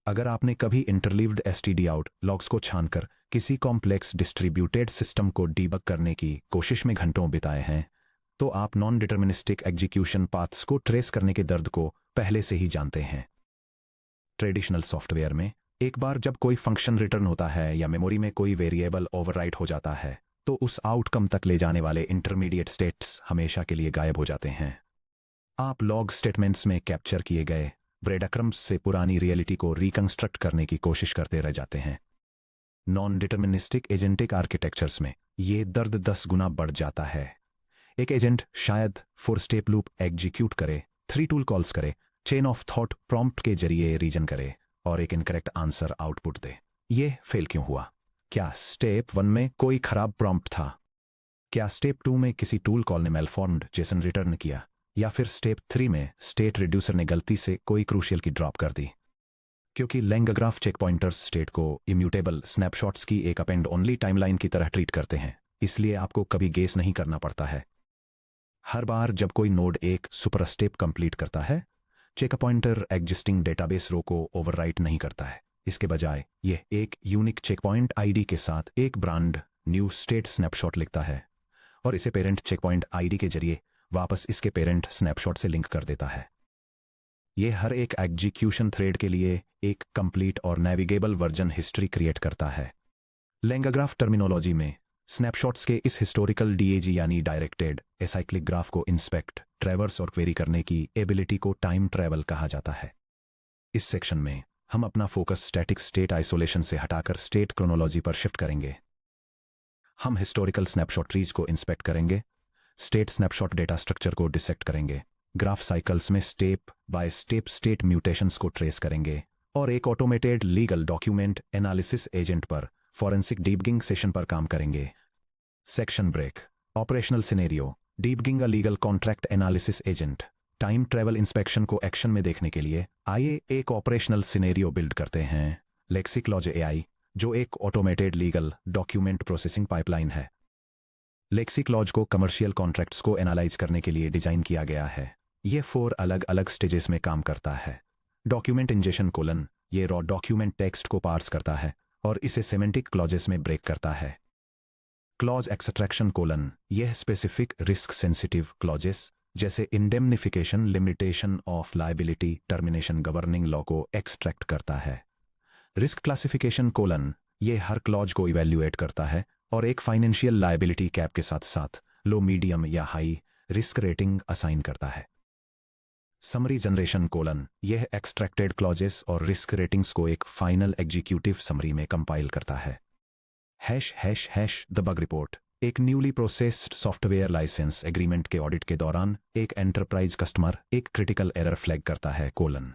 अगर आपने कभी इंटरलीव्ड एसटीडी आउट लॉग्स को छानकर किसी कॉम्प्लेक्स डिस्ट्रीब्यूटेड सिस्टम को डीबग करने की कोशिश में घंटों बिताए हैं, तो आप नॉन डिटर्मिनिस्टिक एग्जीक्यूशन पाथ्स को ट्रेस करने के दर्द को पहले से ही जानते हैं। ट्रेडिशनल सॉफ्टवेयर में एक बार जब कोई फंक्शन रिटर्न होता है या मेमोरी में कोई वेरिएबल ओवरराइट हो जाता है, तो उस आउटकम तक ले जाने वाले इंटरमीडिएट स्टेट्स हमेशा के लिए गायब हो जाते हैं। आप लॉग स्टेटमेंट्स में कैप्चर किए गए ब्रेडक्रम्स से पुरानी रियलिटी को रिकंस्ट्रक्ट करने की कोशिश करते रह जाते हैं। नॉन डिटर्मिनिस्टिक एजेंटिक आर्किटेक्चर्स में ये दर्द 10 गुना बढ़ जाता है। एक एजेंट शायद 4 स्टेप लूप एग्जीक्यूट करे, 3 टूल कॉल्स करे, चेन ऑफ थॉट प्रॉम्प्ट के जरिए रीजन करे और एक इनकरेक्ट आंसर आउटपुट दे। ये फेल क्यों हुआ? क्या स्टेप 1 में कोई खराब प्रॉम्प्ट था? क्या स्टेप 2 में किसी टूल कॉल ने मेलफॉर्म्ड जेसन रिटर्न किया? या फिर स्टेप 3 में स्टेट रिड्यूसर ने गलती से कोई क्रूशियल की ड्रॉप कर दी? क्योंकि लैंगग्राफ चेक पॉइंटर्स स्टेट को इम्यूटेबल स्नैपशॉट्स की एक अपेंड ओनली टाइमलाइन की तरह ट्रीट करते हैं, इसलिए आपको कभी गेस नहीं करना पड़ता है। हर बार जब कोई नोड एक सुपर स्टेप कंप्लीट करता है, चेक पॉइंटर एग्जिस्टिंग डेटाबेस रो को ओवरराइट नहीं करता है। इसके बजाय यह एक यूनिक चेक पॉइंट आईडी के साथ एक ब्रांड न्यू स्टेट स्नैपशॉट लिखता है और इसे पेरेंट चेक पॉइंट आईडी के जरिए वापस इसके पेरेंट स्नैपशॉट से लिंक कर देता है। यह हर एक एग्जीक्यूशन थ्रेड के लिए एक कंप्लीट और नेविगेबल वर्जन हिस्ट्री क्रिएट करता है। लैंगग्राफ टर्मिनोलॉजी में स्नैपशॉट्स के इस हिस्टोरिकल डीएजी यानी डायरेक्टेड एसाइक्लिक ग्राफ को इंस्पेक्ट, ट्रैवर्स और क्वेरी करने की एबिलिटी को टाइम ट्रैवल कहा जाता है। इस सेक्शन में हम अपना फोकस स्टैटिक स्टेट आइसोलेशन से हटाकर स्टेट क्रोनोलॉजी पर शिफ्ट करेंगे। हम हिस्टोरिकल स्नैपशॉट ट्रीज को इंस्पेक्ट करेंगे, स्टेट स्नैपशॉट डेटा स्ट्रक्चर को डिसेक्ट करेंगे, ग्राफ साइकिल्स में step by step state mutations को ट्रेस करेंगे और एक automated legal document analysis agent पर फॉरेंसिक डीबगिंग सेशन पर काम करेंगे। Section break. Operational scenario. Debugging a legal contract analysis agent. Time travel inspection को एक्शन में देखने के लिए आइए एक ऑपरेशनल सिनेरियो बिल्ड करते हैं। लेक्सिक्लॉज एआई, जो एक automated legal document processing pipeline है। लेक्सिक्लॉज को कमर्शियल कॉन्ट्रैक्ट्स को एनालाइज करने के लिए डिजाइन किया गया है। यह 4 अलग अलग स्टेजेस में काम करता है। डॉक्यूमेंट इंजेक्शन कोलन, ये रॉ डॉक्यूमेंट टेक्स्ट को पार्स करता है और इसे सेमेंटिक क्लॉजेस में ब्रेक करता है। क्लॉज एक्सट्रैक्शन कोलन, यह स्पेसिफिक रिस्क सेंसिटिव क्लॉजेस जैसे indemnification, limitation of liability, termination governing law को एक्सट्रैक्ट करता है। रिस्क क्लासिफिकेशन कोलन, यह हर क्लॉज को इवैल्यूएट करता है और एक फाइनेंशियल लायबिलिटी कैप के साथ साथ लो, मीडियम या हाई रिस्क रेटिंग असाइन करता है। समरी जनरेशन कोलन, यह एक्सट्रैक्टेड क्लॉजेस और रिस्क रेटिंग्स को एक फाइनल एग्जीक्यूटिव समरी में कंपाइल करता है। Hash hash hash the bug report, एक newly processed software licence agreement के ऑडिट के दौरान एक एंटरप्राइज कस्टमर एक क्रिटिकल एरर फ्लैग करता है colon.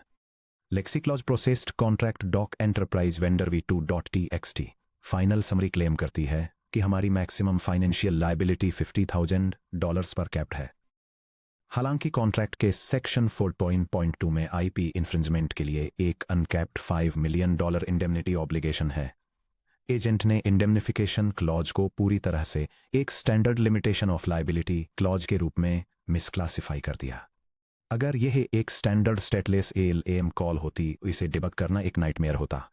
LexiClause processed contract doc enterprise vendor v2.txt final summary claim करती है कि हमारी मैक्सिमम फाइनेंशियल लायबिलिटी $50,000 पर कैप्ड है। हालांकि कॉन्ट्रैक्ट के सेक्शन 4.2 में आईपी इन्फ्रिंजमेंट के लिए एक अनकैप्ड $5 मिलियन इंडेमनिटी ऑब्लिगेशन है। एजेंट ने इंडेमनिफिकेशन क्लॉज को पूरी तरह से एक standard limitation of liability clause के रूप में मिसक्लासिफाई कर दिया। अगर यह एक स्टैंडर्ड स्टेटलेस एएलएम कॉल होती, इसे डिबग करना एक नाइटमेयर होता।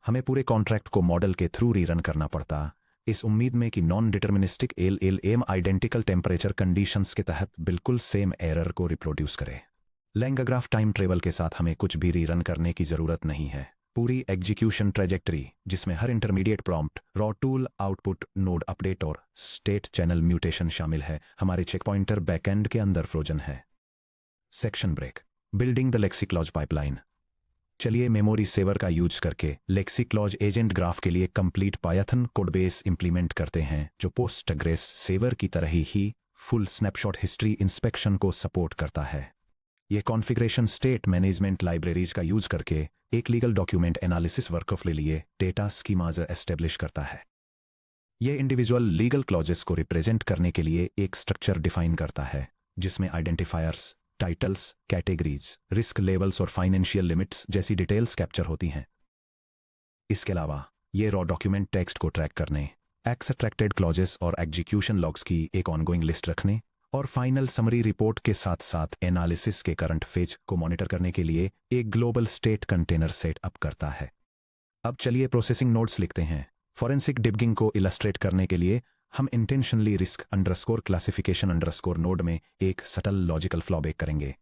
हमें पूरे कॉन्ट्रैक्ट को मॉडल के थ्रू रीरन करना पड़ता, इस उम्मीद में कि non deterministic ALM identical temperature conditions के तहत बिल्कुल सेम एरर को रिप्रोड्यूस करे। लैंगग्राफ टाइम ट्रेवल के साथ हमें कुछ भी रीरन करने की जरूरत नहीं है। पूरी एग्जीक्यूशन ट्रेजेक्टरी, जिसमें हर intermediate prompt, raw tool output, node update और स्टेट चैनल म्यूटेशन शामिल है, हमारे चेक पॉइंटर बैकएंड के अंदर फ्रोजन है। Section break. Building the LexiClause pipeline. चलिए मेमोरी सेवर का यूज करके लेक्सिक्लॉज एजेंट ग्राफ के लिए कंप्लीट पायथन कोडबेस इंप्लीमेंट करते हैं, जो पोस्टग्रेस सेवर की तरह ही फुल स्नैपशॉट हिस्ट्री इंस्पेक्शन को सपोर्ट करता है। यह कॉन्फ़िगरेशन स्टेट मैनेजमेंट लाइब्रेरीज का यूज करके एक लीगल डॉक्यूमेंट एनालिसिस वर्कफ्लो के लिए डेटा स्कीमाज एस्टेब्लिश करता है। यह इंडिविजुअल लीगल क्लॉजेस को रिप्रेजेंट करने के लिए एक स्ट्रक्चर डिफाइन करता है, जिसमें identifiers, titles, categories, risk levels और फाइनेंशियल लिमिट्स जैसी डिटेल्स कैप्चर होती हैं। इसके अलावा ये रॉ डॉक्यूमेंट टेक्स्ट को ट्रैक करने, एक्सट्रैक्टेड क्लॉजेस और एग्जीक्यूशन लॉग्स की एक ऑनगोइंग लिस्ट रखने और फाइनल समरी रिपोर्ट के साथ साथ एनालिसिस के करंट फेज को मॉनिटर करने के लिए एक ग्लोबल स्टेट कंटेनर सेटअप करता है। अब चलिए प्रोसेसिंग नोट्स लिखते हैं। फॉरेंसिक डिबगिंग को इलस्ट्रेट करने के लिए हम intentionally risk underscore classification underscore node में एक सटल लॉजिकल फ्लॉ बेक करेंगे।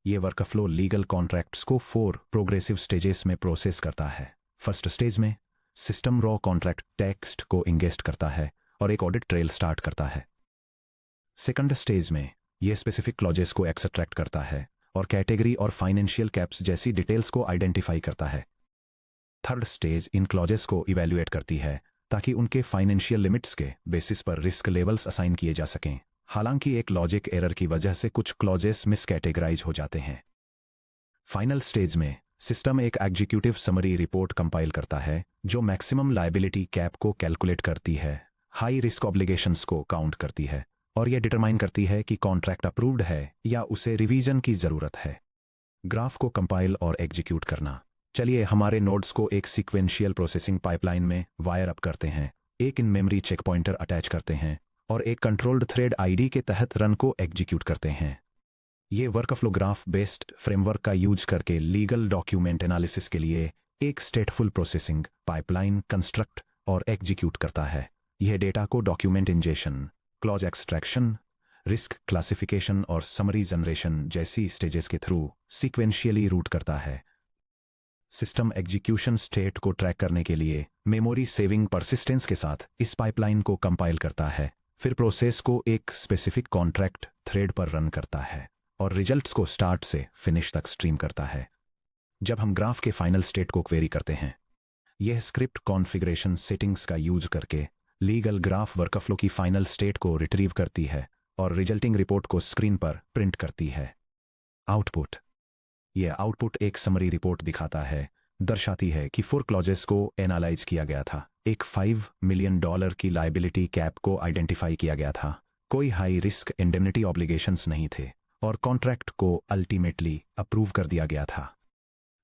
ये वर्कफ्लो लीगल कॉन्ट्रैक्ट्स को 4 प्रोग्रेसिव स्टेजेस में प्रोसेस करता है। फर्स्ट स्टेज में सिस्टम रॉ कॉन्ट्रैक्ट टेक्स्ट को इंगेस्ट करता है और एक ऑडिट ट्रेल स्टार्ट करता है। सेकंड स्टेज में यह स्पेसिफिक क्लॉजेस को एक्सट्रैक्ट करता है और कैटेगरी और फाइनेंशियल कैप्स जैसी डिटेल्स को आइडेंटिफाई करता है। थर्ड स्टेज इन क्लॉजेस को इवैल्यूएट करती है ताकि उनके फाइनेंशियल लिमिट्स के बेसिस पर रिस्क लेवल्स असाइन किए जा सकें। हालांकि एक लॉजिक एरर की वजह से कुछ क्लॉजेस मिसकैटेगराइज हो जाते हैं। फाइनल स्टेज में सिस्टम एक एग्जीक्यूटिव समरी रिपोर्ट कंपाइल करता है जो मैक्सिमम लायबिलिटी कैप को कैलकुलेट करती है, हाई रिस्क ऑब्लिगेशंस को काउंट करती है और यह डिटरमाइन करती है कि कॉन्ट्रैक्ट अप्रूव्ड है या उसे रिवीजन की जरूरत है। ग्राफ को कंपाइल और एग्जीक्यूट करना। चलिए हमारे नोड्स को एक सीक्वेंशियल प्रोसेसिंग पाइपलाइन में वायर अप करते हैं, एक in memory checkpointer attach करते हैं और एक कंट्रोल्ड थ्रेड आईडी के तहत रन को एग्जीक्यूट करते हैं। ये वर्कफ्लो ग्राफ बेस्ड फ्रेमवर्क का यूज करके लीगल डॉक्यूमेंट एनालिसिस के लिए एक स्टेटफुल प्रोसेसिंग पाइपलाइन कंस्ट्रक्ट और एग्जीक्यूट करता है। यह डेटा को document ingestion, clause extraction, risk classification और समरी जनरेशन जैसी स्टेजेस के थ्रू सीक्वेंशियली रूट करता है। सिस्टम एग्जीक्यूशन स्टेट को ट्रैक करने के लिए मेमोरी सेविंग परसिस्टेंस के साथ इस पाइपलाइन को कंपाइल करता है, फिर प्रोसेस को एक स्पेसिफिक कॉन्ट्रैक्ट थ्रेड पर रन करता है और रिजल्ट्स को स्टार्ट से फिनिश तक स्ट्रीम करता है। जब हम ग्राफ के फाइनल स्टेट को क्वेरी करते हैं, यह स्क्रिप्ट कॉन्फ़िगरेशन सेटिंग्स का यूज करके लीगल ग्राफ वर्कफ्लो की फाइनल स्टेट को रिट्रीव करती है और रिजल्टिंग रिपोर्ट को स्क्रीन पर प्रिंट करती है। आउटपुट। यह आउटपुट एक समरी रिपोर्ट दिखाता है, दर्शाती है कि 4 क्लॉजेस को एनालाइज किया गया था, एक $5 मिलियन की लायबिलिटी कैप को आइडेंटिफाई किया गया था, कोई हाई रिस्क इंडेमनिटी ऑब्लिगेशंस नहीं थे और कॉन्ट्रैक्ट को अल्टीमेटली अप्रूव कर दिया गया था।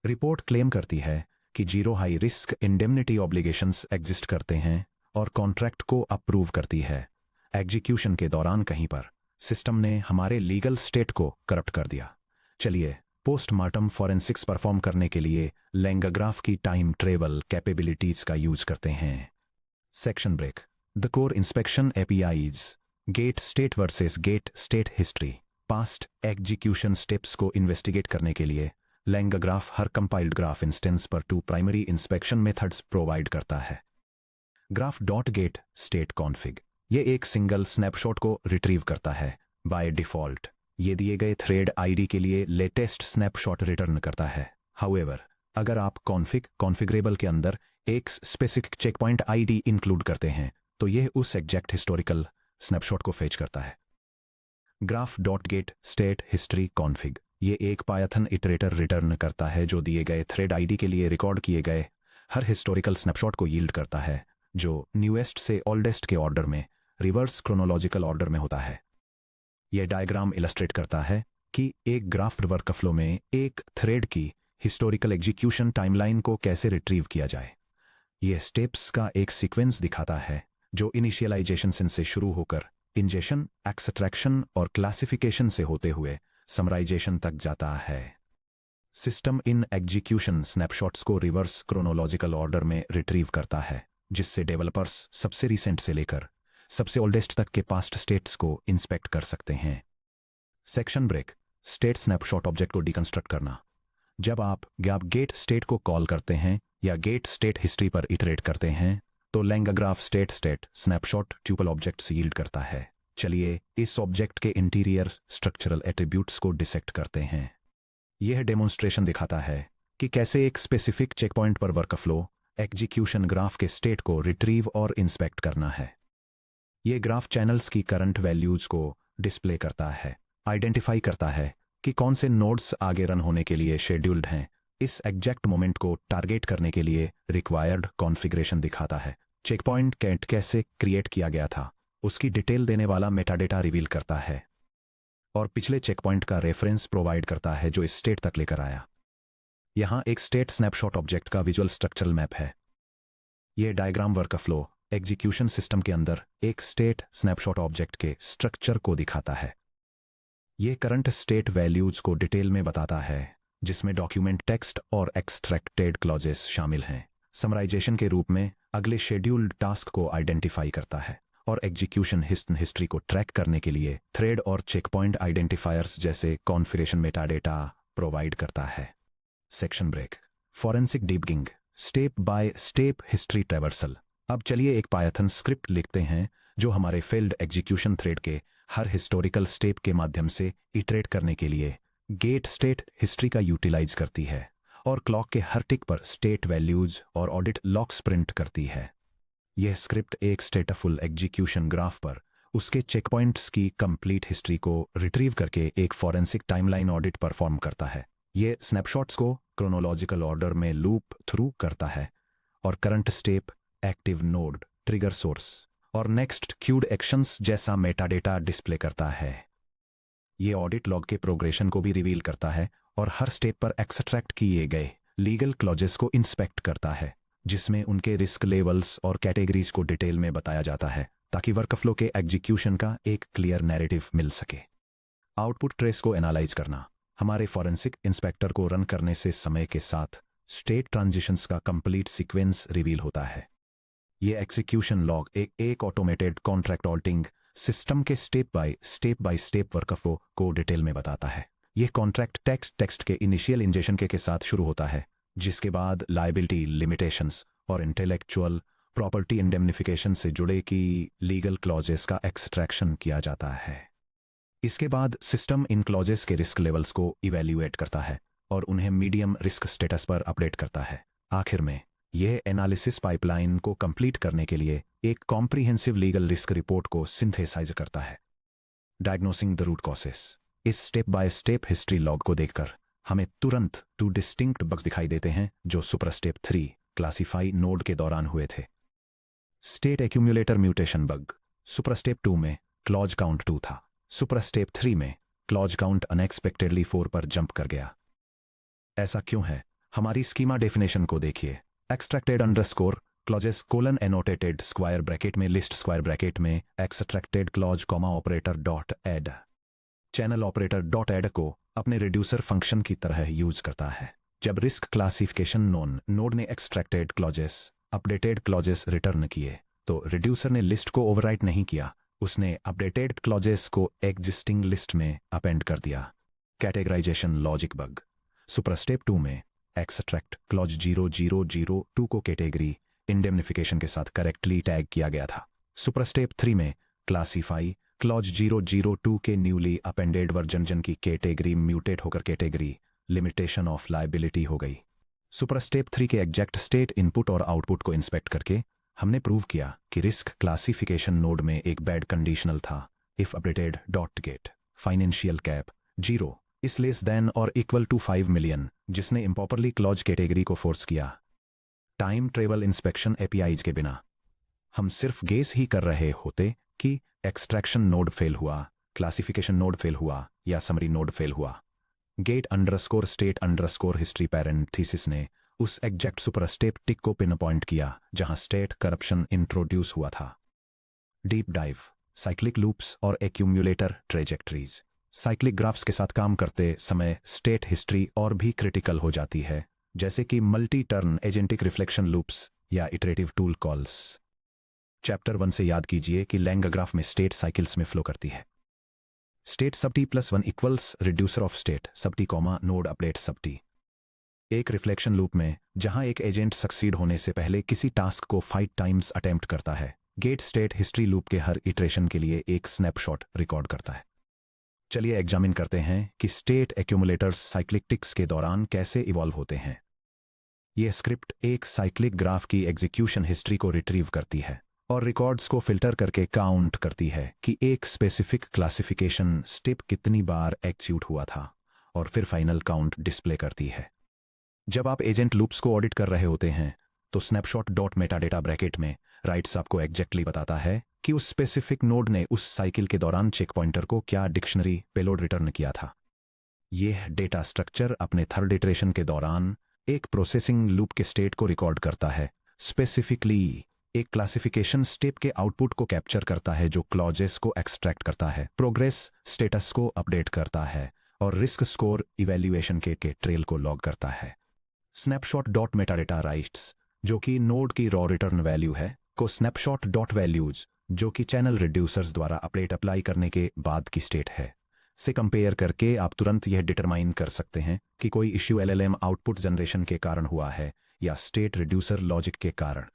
रिपोर्ट क्लेम करती है कि 0 high risk indemnity obligations exist करते हैं और कॉन्ट्रैक्ट को अप्रूव करती है। एग्जीक्यूशन के दौरान कहीं पर सिस्टम ने हमारे लीगल स्टेट को करप्ट कर दिया। चलिए पोस्टमार्टम फॉरेंसिक्स परफॉर्म करने के लिए लैंगाग्राफ की टाइम ट्रेवल कैपेबिलिटीज का यूज करते हैं। Section break. The core inspection APIs. Get state versus get state history. Past execution steps को इन्वेस्टिगेट करने के लिए लैंगाग्राफ हर कंपाइल्ड ग्राफ इंस्टेंस पर 2 प्राइमरी इंस्पेक्शन मेथड्स प्रोवाइड करता है। Graph dot get state config. ये एक सिंगल स्नैपशॉट को रिट्रीव करता है बाय डिफॉल्ट। ये दिए गए थ्रेड आईडी के लिए लेटेस्ट स्नैपशॉट रिटर्न करता है। हाउएवर, अगर आप कॉन्फ़िगरेबल के अंदर एक स्पेसिफिक चेकपॉइंट आईडी इंक्लूड करते हैं तो यह उस एग्जैक्ट हिस्टोरिकल स्नैपशॉट को फेच करता है। Graph dot get state history config. ये एक पायथन इटरेटर रिटर्न करता है जो दिए गए थ्रेड आईडी के लिए रिकॉर्ड किए गए हर हिस्टोरिकल स्नैपशॉट को यील्ड करता है, जो न्यूएस्ट से ओल्डेस्ट के ऑर्डर में रिवर्स क्रोनोलॉजिकल ऑर्डर में होता है। यह डायग्राम इलस्ट्रेट करता है कि एक ग्राफ वर्कफ्लो में एक थ्रेड की हिस्टोरिकल एग्जीक्यूशन टाइमलाइन को कैसे रिट्रीव किया जाए। यह स्टेप्स का एक सीक्वेंस दिखाता है जो इनिशियलाइजेशन से शुरू होकर इंजेशन, एक्सट्रैक्शन और क्लासिफिकेशन से होते हुए समराइजेशन तक जाता है। सिस्टम इन एग्जीक्यूशन स्नैपशॉट्स को रिवर्स क्रोनोलॉजिकल ऑर्डर में रिट्रीव करता है, जिससे डेवलपर्स सबसे रिसेंट से लेकर सबसे ओल्डेस्ट तक के पास्ट स्टेट्स को इंस्पेक्ट कर सकते हैं। Section break. State snapshot object को डिकंस्ट्रक्ट करना। जब आप गेट स्टेट को कॉल करते हैं या गेट स्टेट हिस्ट्री पर इटरेट करते हैं तो LangGraph state snapshot tuple objects yield करता है। चलिए इस ऑब्जेक्ट के इंटीरियर स्ट्रक्चरल एट्रीब्यूट्स को डिसेक्ट करते हैं। यह डेमोन्स्ट्रेशन दिखाता है कि कैसे एक स्पेसिफिक चेकपॉइंट पर वर्कफ्लो एग्जीक्यूशन ग्राफ के स्टेट को रिट्रीव और इंस्पेक्ट करना है। यह ग्राफ चैनल्स की करंट वैल्यूज को डिस्प्ले करता है, आइडेंटिफाई करता है कि कौन से नोड्स आगे रन होने के लिए शेड्यूल्ड हैं। इस एग्जैक्ट मोमेंट को टारगेट करने के लिए रिक्वायर्ड कॉन्फ़िगरेशन दिखाता है। चेकपॉइंट कैसे क्रिएट किया गया था उसकी डिटेल देने वाला मेटाडेटा रिवील करता है और पिछले चेकपॉइंट का रेफरेंस प्रोवाइड करता है जो इस स्टेट तक लेकर आया। यहाँ एक स्टेट स्नैपशॉट ऑब्जेक्ट का विजुअल स्ट्रक्चरल मैप है। यह डायग्राम वर्कफ्लो एग्जीक्यूशन सिस्टम के अंदर एक स्टेट स्नैपशॉट ऑब्जेक्ट के स्ट्रक्चर को दिखाता है। ये करंट स्टेट वैल्यूज को डिटेल में बताता है, जिसमें डॉक्यूमेंट टेक्स्ट और एक्सट्रैक्टेड क्लॉजेस शामिल हैं। समराइजेशन के रूप में अगले शेड्यूल्ड टास्क को आइडेंटिफाई करता है और एग्जीक्यूशन हिस्ट्री को ट्रैक करने के लिए थ्रेड और चेकपॉइंट आइडेंटिफायर्स जैसे कॉन्फ़िगरेशन मेटाडेटा प्रोवाइड करता है। सेक्शन ब्रेक। Forensic debugging, step by step history traversal. अब चलिए एक पायथन स्क्रिप्ट लिखते हैं जो हमारे फेल्ड एग्जीक्यूशन थ्रेड के हर हिस्टोरिकल स्टेप के माध्यम से इटरेट करने के लिए गेट स्टेट हिस्ट्री का यूटिलाइज करती है और क्लॉक के हर टिक पर स्टेट वैल्यूज और ऑडिट लॉक्स प्रिंट करती है। यह स्क्रिप्ट एक स्टेटफुल एग्जीक्यूशन ग्राफ पर उसके चेकपॉइंट्स की कंप्लीट हिस्ट्री को रिट्रीव करके एक फॉरेंसिक टाइमलाइन ऑडिट परफॉर्म करता है। यह स्नैपशॉट्स को क्रोनोलॉजिकल ऑर्डर में लूप थ्रू करता है और current step, active node, trigger source और नेक्स्ट क्यूड एक्शंस जैसा मेटाडेटा डिस्प्ले करता है। ये ऑडिट लॉग के प्रोग्रेशन को भी रिवील करता है और हर स्टेप पर एक्सट्रैक्ट किए गए लीगल क्लॉजेस को इंस्पेक्ट करता है, जिसमें उनके रिस्क लेवल्स और कैटेगरीज को डिटेल में बताया जाता है ताकि वर्कफ्लो के एग्जीक्यूशन का एक क्लियर नैरेटिव मिल सके। आउटपुट ट्रेस को एनालाइज करना। हमारे फॉरेंसिक इंस्पेक्टर को रन करने से समय के साथ स्टेट ट्रांजिशंस का कंप्लीट सीक्वेंस रिवील होता है। ये एग्जीक्यूशन लॉग एक ऑटोमेटेड कॉन्ट्रैक्ट ऑल्टिंग सिस्टम के स्टेप बाय स्टेप वर्कफ्लो को डिटेल में बताता है। यह कॉन्ट्रैक्ट टेक्स्ट के इनिशियल इंजेक्शन के साथ शुरू होता है, जिसके बाद लायबिलिटी लिमिटेशंस और इंटेलेक्चुअल प्रॉपर्टी इंडेम्निफिकेशन से जुड़े की लीगल क्लॉजेस का एक्सट्रैक्शन किया जाता है। इसके बाद सिस्टम इन क्लॉजेस के रिस्क लेवल्स को इवैल्यूएट करता है और उन्हें मीडियम रिस्क स्टेटस पर अपडेट करता है। आखिर में यह एनालिसिस पाइपलाइन को कंप्लीट करने के लिए एक कॉम्प्रिहेंसिव लीगल रिस्क रिपोर्ट को सिंथेसाइज करता है। Diagnosing the root causes. इस step by step history log को देखकर हमें तुरंत 2 डिस्टिंक्ट बग्स दिखाई देते हैं जो सुपर स्टेप 3 क्लासीफाई नोड के दौरान हुए थे। State accumulator mutation bug. Super step 2 में क्लॉज काउंट 2 था। सुपर स्टेप 3 में क्लॉज काउंट अनएक्सपेक्टेडली 4 पर जंप कर गया। ऐसा क्यों है? हमारी स्कीमा डेफिनेशन को देखिए। Extracted underscore clauses colon annotated square bracket में लिस्ट स्क्वायर ब्रैकेट में extracted clause comma operator dot add. Channel operator dot add को अपने रिड्यूसर फंक्शन की तरह यूज करता है। जब रिस्क क्लासिफिकेशन नोड ने extracted clauses updated clauses return किए तो रिड्यूसर ने लिस्ट को ओवरराइट नहीं किया, उसने अपडेटेड क्लॉजेस को एग्जिस्टिंग लिस्ट में अपेंड कर दिया। Categorization logic bug. Super step 2 में एक्सट्रैक्ट क्लॉज 0002 को कैटेगरी इंडेम्निफिकेशन के साथ करेक्टली टैग किया गया था। सुपर स्टेप 3 में क्लासीफाई क्लॉज 002 के न्यूली अपेंडेड वर्जन की कैटेगरी म्यूटेट होकर कैटेगरी लिमिटेशन ऑफ लायबिलिटी हो गई। सुपर स्टेप 3 के एग्जैक्ट स्टेट इनपुट और आउटपुट को इंस्पेक्ट करके हमने प्रूव किया कि रिस्क क्लासिफिकेशन नोड में एक बैड कंडीशनल था। If updated dot get financial cap 0 इस लेस देन और इक्वल टू 5 मिलियन, जिसने इम्प्रॉपरली क्लॉज कैटेगरी को फोर्स किया। टाइम ट्रेवल इंस्पेक्शन एपीआईज के बिना हम सिर्फ गेस ही कर रहे होते कि एक्सट्रैक्शन नोड फेल हुआ, क्लासिफिकेशन नोड फेल हुआ या समरी नोड फेल हुआ। Get underscore state underscore history parenthesis ने उस एग्जैक्ट सुपर स्टेप टिक को पिन पॉइंट किया जहां स्टेट करप्शन इंट्रोड्यूस हुआ था। डीप डाइव, साइक्लिक लूप्स और एक्यूमुलेटर ट्रेजेक्टरीज। साइक्लिक ग्राफ्स के साथ काम करते समय स्टेट हिस्ट्री और भी क्रिटिकल हो जाती है, जैसे कि multi turn agentic reflection loops या इटरेटिव टूल कॉल्स। चैप्टर 1 से याद कीजिए कि लैंग ग्राफ में स्टेट साइकिल्स में फ्लो करती है। स्टेट सब T plus 1 equals reducer of state सब टी कॉमा नोड अपडेट सब टी। एक रिफ्लेक्शन लूप में जहां एक एजेंट सक्सीड होने से पहले किसी टास्क को 5 टाइम्स अटेम्प्ट करता है, गेट स्टेट हिस्ट्री लूप के हर इटरेशन के लिए एक स्नैपशॉट रिकॉर्ड करता है। चलिए एग्जामिन करते हैं कि स्टेट एक्यूमुलेटर्स साइक्लिक टिक्स के दौरान कैसे इवॉल्व होते हैं। यह स्क्रिप्ट एक साइक्लिक ग्राफ की एग्जीक्यूशन हिस्ट्री को रिट्रीव करती है और रिकॉर्ड्स को फिल्टर करके काउंट करती है कि एक स्पेसिफिक क्लासिफिकेशन स्टेप कितनी बार एग्जीक्यूट हुआ था और फिर फाइनल काउंट डिस्प्ले करती है। जब आप एजेंट लूप्स को ऑडिट कर रहे होते हैं तो स्नैपशॉट डॉट मेटाडेटा ब्रैकेट में राइट्स आपको एग्जैक्टली बताता है कि उस स्पेसिफिक नोड ने उस साइकिल के दौरान चेक पॉइंटर को क्या डिक्शनरी पेलोड रिटर्न किया था। यह डेटा स्ट्रक्चर अपने थर्ड इटरेशन के दौरान एक प्रोसेसिंग लूप के स्टेट को रिकॉर्ड करता है, स्पेसिफिकली एक क्लासिफिकेशन स्टेप के आउटपुट को कैप्चर करता है जो क्लॉजेस को एक्सट्रैक्ट करता है, प्रोग्रेस स्टेटस को अपडेट करता है और रिस्क स्कोर इवैल्यूएशन के ट्रेल को लॉग करता है। स्नैपशॉट डॉट मेटाडेटा राइट्स, जो कि नोड की रॉ रिटर्न वैल्यू है, को स्नैपशॉट डॉट वैल्यूज, जो कि चैनल रिड्यूसर्स द्वारा अपडेट अप्लाई करने के बाद की स्टेट है, से कंपेयर करके आप तुरंत यह डिटरमाइन कर सकते हैं कि कोई इश्यू एलएलएम आउटपुट जनरेशन के कारण हुआ है या स्टेट रिड्यूसर लॉजिक के कारण।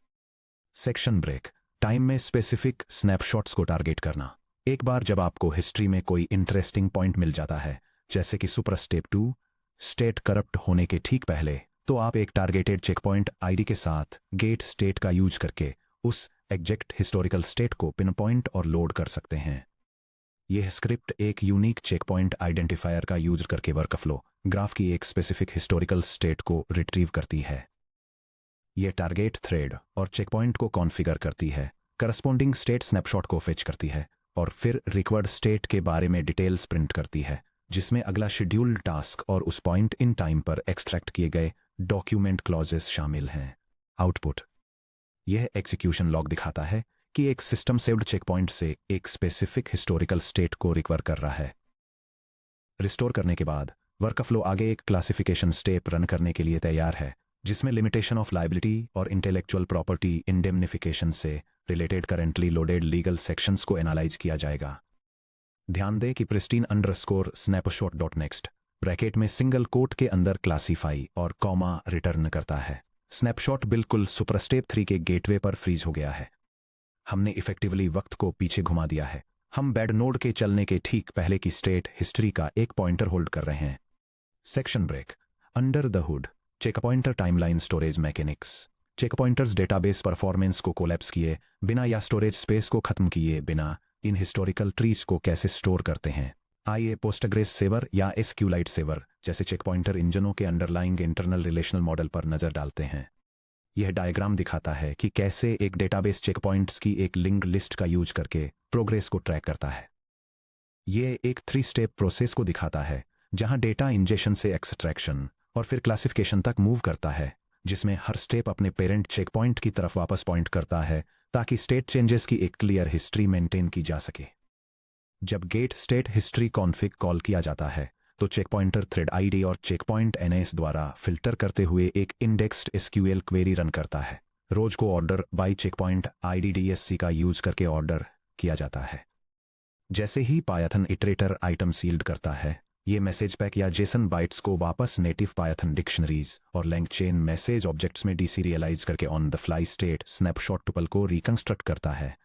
सेक्शन ब्रेक, टाइम में स्पेसिफिक स्नैपशॉट्स को टारगेट करना। एक बार जब आपको हिस्ट्री में कोई इंटरेस्टिंग पॉइंट मिल जाता है, जैसे कि सुपर स्टेप 2 स्टेट करप्ट होने के ठीक पहले, तो आप एक टारगेटेड चेकपॉइंट आईडी के साथ गेट स्टेट का यूज करके उस एग्जैक्ट हिस्टोरिकल स्टेट को पिन पॉइंट और लोड कर सकते हैं। यह स्क्रिप्ट एक यूनिक चेकपॉइंट आइडेंटिफायर का यूज करके वर्कफ्लो ग्राफ की एक स्पेसिफिक हिस्टोरिकल स्टेट को रिट्रीव करती है। यह टारगेट थ्रेड और चेकपॉइंट को कॉन्फ़िगर करती है, करस्पॉन्डिंग स्टेट स्नैपशॉट को फेच करती है और फिर रिक्वर्ड स्टेट के बारे में डिटेल्स प्रिंट करती है, जिसमें अगला शेड्यूल्ड टास्क और उस पॉइंट इन टाइम पर एक्सट्रैक्ट किए गए डॉक्यूमेंट क्लॉजेस शामिल हैं। आउटपुट, यह एग्जीक्यूशन लॉग दिखाता है कि एक सिस्टम सेव्ड चेकपॉइंट से एक स्पेसिफिक हिस्टोरिकल स्टेट को रिकवर कर रहा है। रिस्टोर करने के बाद वर्कफ्लो आगे एक क्लासिफिकेशन स्टेप रन करने के लिए तैयार है, जिसमें लिमिटेशन ऑफ लायबिलिटी और इंटेलेक्चुअल प्रॉपर्टी इंडेमनिफिकेशन से related currently loaded legal sections को एनालाइज किया जाएगा। ध्यान दें कि pristine underscore snapshot dot next bracket में सिंगल कोट के अंदर क्लासीफाई और कॉमा रिटर्न करता है। स्नैपशॉट बिल्कुल सुपरस्टेप 3 के गेटवे पर फ्रीज हो गया है। हमने इफेक्टिवली वक्त को पीछे घुमा दिया है। हम बेड नोड के चलने के ठीक पहले की स्टेट हिस्ट्री का एक पॉइंटर होल्ड कर रहे हैं। Section break, under the hood checkpointer timeline storage mechanics. Checkpointers database performance को कोलैप्स किए बिना या स्टोरेज स्पेस को खत्म किए बिना इन हिस्टोरिकल ट्रीज को कैसे स्टोर करते हैं। आइए पोस्टग्रेस सेवर या एसक्यूलाइट सेवर जैसे चेकपॉइंटर इंजनों के अंडरलाइंग इंटरनल रिलेशनल मॉडल पर नजर डालते हैं। यह डायग्राम दिखाता है कि कैसे एक डेटाबेस चेकपॉइंट्स की एक लिंक्ड लिस्ट का यूज करके प्रोग्रेस को ट्रैक करता है। यह एक 3 स्टेप प्रोसेस को दिखाता है, जहां डेटा इंजेक्शन से एक्सट्रैक्शन और फिर क्लासिफिकेशन तक मूव करता है, जिसमें हर स्टेप अपने पेरेंट चेकपॉइंट की तरफ वापस पॉइंट करता है ताकि स्टेट चेंजेस की एक क्लियर हिस्ट्री मेंटेन की जा सके। जब get state history config call किया जाता है, तो चेकपॉइंटर थ्रेड आईडी और चेकपॉइंट एनएस द्वारा फिल्टर करते हुए एक इंडेक्स्ड एसक्यूएल क्वेरी रन करता है। रोज को order by checkpoint ID DSC का यूज करके ऑर्डर किया जाता है। जैसे ही पायथन इटरेटर आइटम सील्ड करता है, ये मैसेज पैक या जेसन बाइट्स को वापस नेटिव पायथन डिक्शनरीज और लैंग चेन मैसेज ऑब्जेक्ट्स में डीसीरियलाइज करके on the fly state snapshot tuple को रिकंस्ट्रक्ट करता है।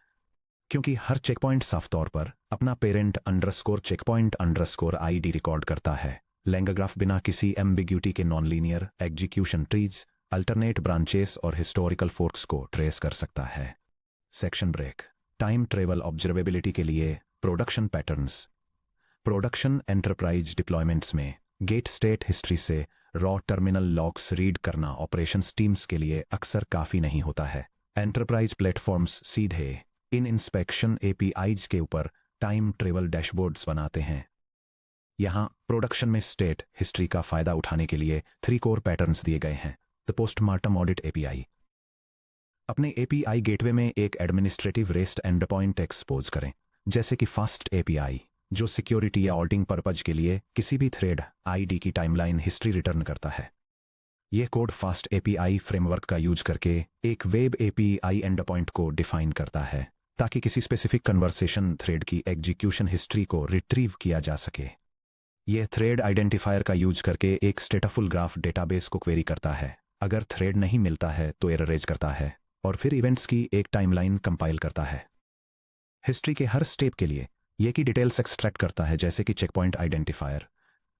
क्योंकि हर चेकपॉइंट साफ तौर पर अपना parent underscore checkpoint underscore ID record करता है, लैंग ग्राफ बिना किसी एम्बिग्यूटी के non linear execution trees, alternate branches और हिस्टोरिकल फोर्क्स को ट्रेस कर सकता है। Section break, time travel observability के लिए production patterns. Production enterprise deployments में गेट स्टेट हिस्ट्री से रॉ टर्मिनल लॉग्स रीड करना ऑपरेशंस टीम्स के लिए अक्सर काफ़ी नहीं होता है। एंटरप्राइज प्लेटफॉर्म्स सीधे इन इंस्पेक्शन एपीआईज के ऊपर टाइम ट्रेवल डैशबोर्ड्स बनाते हैं। यहां प्रोडक्शन में स्टेट हिस्ट्री का फायदा उठाने के लिए 3 कोर पैटर्न्स दिए गए हैं। द पोस्टमार्टम ऑडिट एपीआई, अपने एपीआई गेटवे में एक administrative rest and point expose करें, जैसे कि फास्ट एपीआई, जो सिक्योरिटी या ऑडिटिंग पर्पज के लिए किसी भी थ्रेड आईडी की टाइमलाइन हिस्ट्री रिटर्न करता है। यह कोड फास्ट एपीआई फ्रेमवर्क का यूज करके एक वेब एपीआई एंड पॉइंट को डिफाइन करता है, ताकि किसी स्पेसिफिक कन्वर्सेशन थ्रेड की एग्जीक्यूशन हिस्ट्री को रिट्रीव किया जा सके। यह थ्रेड आइडेंटिफायर का यूज करके एक स्टेटफुल ग्राफ डेटाबेस को क्वेरी करता है। अगर थ्रेड नहीं मिलता है तो एरर रेज करता है और फिर इवेंट्स की एक टाइमलाइन कंपाइल करता है। हिस्ट्री के हर स्टेप के लिए यह की डिटेल्स एक्सट्रैक्ट करता है, जैसे कि checkpoint identifier,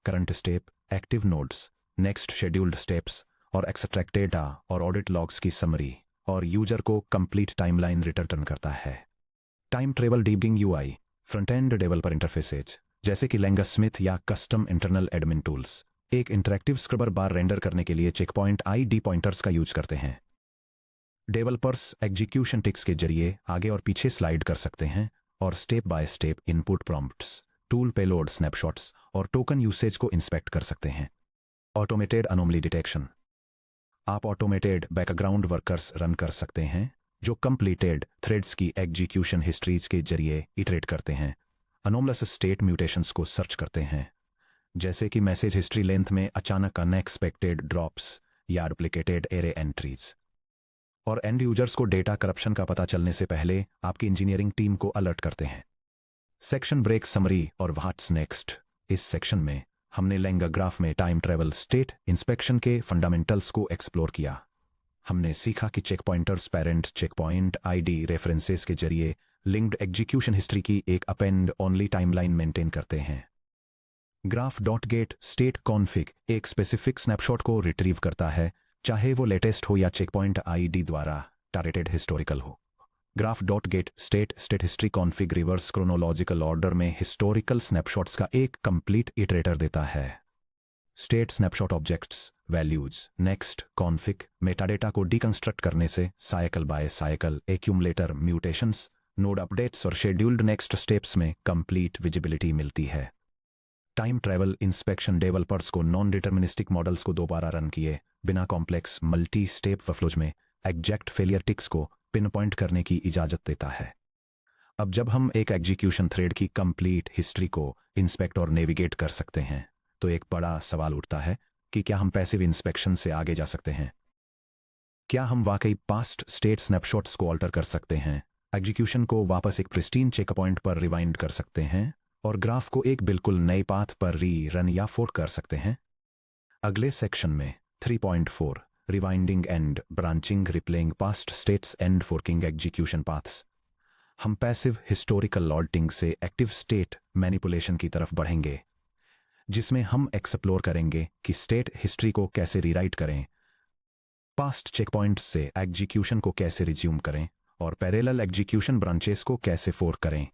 current step, active nodes, next scheduled steps और एक्सट्रैक्ट डेटा और ऑडिट लॉग्स की समरी, और यूजर को कंप्लीट टाइमलाइन रिटर्न करता है। Time travel debugging UI, front end developer interfaces जैसे कि लैंगा स्मिथ या कस्टम इंटरनल एडमिन टूल्स, एक इंटरैक्टिव स्क्रबर बार रेंडर करने के लिए चेकपॉइंट आईडी पॉइंटर्स का यूज करते हैं। डेवलपर्स एग्जीक्यूशन टिक्स के जरिए आगे और पीछे स्लाइड कर सकते हैं और step by step input prompts, tool payload snapshots और टोकन यूसेज को इंस्पेक्ट कर सकते हैं। ऑटोमेटेड अनोमली डिटेक्शन, आप ऑटोमेटेड बैकग्राउंड वर्कर्स रन कर सकते हैं जो कंप्लीटेड थ्रेड्स की एग्जीक्यूशन हिस्ट्रीज के जरिए इटरेट करते हैं, अनोमलस स्टेट म्यूटेशंस को सर्च करते हैं, जैसे कि मैसेज हिस्ट्री लेंथ में अचानक अनएक्सपेक्टेड ड्रॉप्स या डुप्लिकेटेड एरे एंट्रीज। और एंड यूजर्स को डेटा करप्शन का पता चलने से पहले आपकी इंजीनियरिंग टीम को अलर्ट करते हैं। सेक्शन ब्रेक समरी और व्हाट्स नेक्स्ट। इस सेक्शन में हमने लेंगा ग्राफ में टाइम ट्रेवल स्टेट इंस्पेक्शन के फंडामेंटल्स को एक्सप्लोर किया। हमने सीखा कि checkpointers parent checkpoint ID references के जरिए लिंक्ड एग्जीक्यूशन हिस्ट्री की एक अपेंड ओनली टाइमलाइन मेंटेन करते हैं। Graph dot get state config एक स्पेसिफिक स्नैपशॉट को रिट्रीव करता है, चाहे वो लेटेस्ट हो या चेक पॉइंट आईडी द्वारा टारगेटेड हिस्टोरिकल हो। Graph dot get state history config reverse chronological order में हिस्टोरिकल स्नैपशॉट्स का एक कंप्लीट इटरेटर देता है। State snapshot objects values next config metadata को डिकंस्ट्रक्ट करने से cycle by cycle accumulator mutations node updates और शेड्यूल्ड नेक्स्ट स्टेप्स में कंप्लीट विजिबिलिटी मिलती है। टाइम ट्रैवल इंस्पेक्शन डेवलपर्स को नॉन डिटर्मिनिस्टिक मॉडल्स को दोबारा रन किए बिना कॉम्प्लेक्स मल्टी स्टेप वर्कफ्लोज में एग्जैक्ट फेलियर टिक्स को पिन पॉइंट करने की इजाजत देता है। अब जब हम एक एग्जीक्यूशन थ्रेड की कंप्लीट हिस्ट्री को इंस्पेक्ट और नेविगेट कर सकते हैं, तो एक बड़ा सवाल उठता है कि क्या हम पैसिव इंस्पेक्शन से आगे जा सकते हैं? क्या हम वाकई पास्ट स्टेट स्नैपशॉट्स को ऑल्टर कर सकते हैं, एग्जीक्यूशन को वापस एक प्रिस्टीन चेक पॉइंट पर रिवाइंड कर सकते हैं और ग्राफ को एक बिल्कुल नए पाथ पर री रन या फोर्क कर सकते हैं? अगले सेक्शन में 3.4 rewinding and branching replaying past states and forking execution paths हम पैसिव हिस्टोरिकल लॉल्टिंग से एक्टिव स्टेट मैनिपुलेशन की तरफ बढ़ेंगे, जिसमें हम एक्सप्लोर करेंगे कि स्टेट हिस्ट्री को कैसे रीराइट करें, पास्ट चेक पॉइंट्स से एग्जीक्यूशन को कैसे रिज्यूम करें और पैरेलल एग्जीक्यूशन ब्रांचेस को कैसे फोर्क करें।